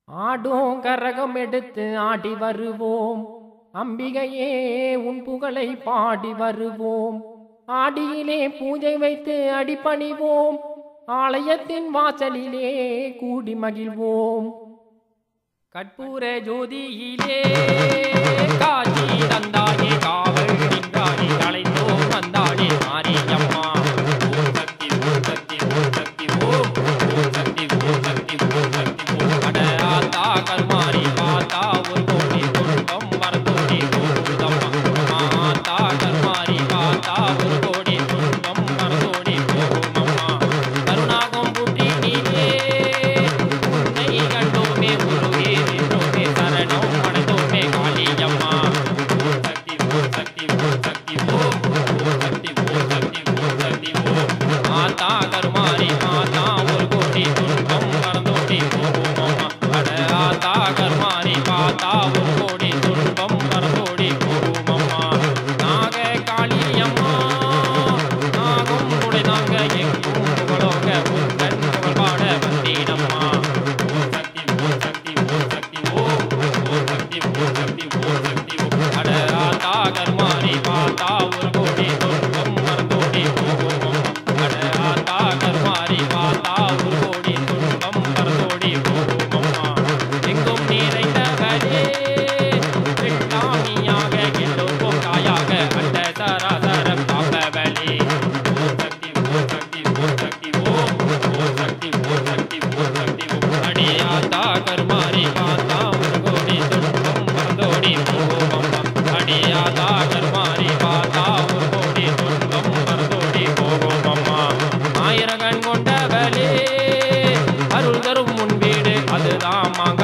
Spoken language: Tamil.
ஆடும் கரகம் எடுத்து ஆடி வருவோம், அம்பிகையே உன் புகழை பாடி வருவோம். ஆடியிலே பூஜை வைத்து அடிபணிவோம், ஆலயத்தின் வாசலிலே கூடி மகிழ்வோம். கற்பூர ஜோதியிலே காட்சி தந்தாயே, காவல் நின்றாயே, கலைத்தோம் வந்தாயே மாரியம்மா. ஓம் சக்தி ஓம் சக்தி ஓம் சக்தி ஓம் ஓம் சக்தி ஓம் சக்தி ஓம் சக்தி ஓம். அட ஆத்தா கருமாரி பார்த்தா ஒரு கோடி துன்பம் மறந்தோடி போகுதம்மா. ஆத்தா கருமாரி பார்த்தா ஒரு கோடி துன்பம் மறந்தோடி போகுமம்மா. கருணாகம் புற்றி நீரே உன்னை கண்டோமே உருவே நின்றோமே சரணம் அடைந்தோமே காளியம்மா. ஓம் சக்தி ஓம் சக்தி ஓம் சக்தி ஓம் ஓம் சக்தி ஓம் சக்தி ஓம் சக்தி ஓம். ஆத்தா கருமாரி பார்த்தா ஒரு கோடி துன்பம் மறந்தோடி போகுமம்மா. அட ஆத்தா கருமாரி பார்த்தா ஒரு கோடி துன்பம் மறந்தோடி போகுமம்மா. நாக காளியம்மா நாகம் துடை நாங்க எங்கும் புகழோக உங்கள் புகழ் பாட வந்தீனம்மா. ஓம் சக்தி ஓம் சக்தி ஓம் சக்தி ஓம் ஓம் சக்தி ஓம் சக்தி ஓம் சக்தி ஓம். அட ஆத்தா கருமாரி பார்த்தா ஒரு கோடி துன்பம் மறந்தோடி போகுமம்மா. அட ஆத்தா கருமாரி பார்த்தா ஒரு கோடி துன்பம் மறந்தோடி போகுமம்மா. எங்கும் நிறைந்தவரே வெட்டாமியாக எல்லோருக்கும் தாயாக அண்ட சராசரம் காப்பவளே. ஓம் சக்தி ஓம் சக்தி ஓம் சக்தி ஓம் ஓம் சக்தி ஓம் சக்தி ஓம் சக்தி ஓம். அடி ஆத்தா கருமாரி பார்த்தா ஒரு கோடி துன்பம் மறந்தோடி போகுமம்மா. அடி ஆத்தா கருமாரி பார்த்தா ஒரு கோடி துன்பம் மறந்தோடி போகுமம்மா. ஆயிரகண் கொண்டவளே அருள் தரும் முன் வீடு அதுதான் மாங்க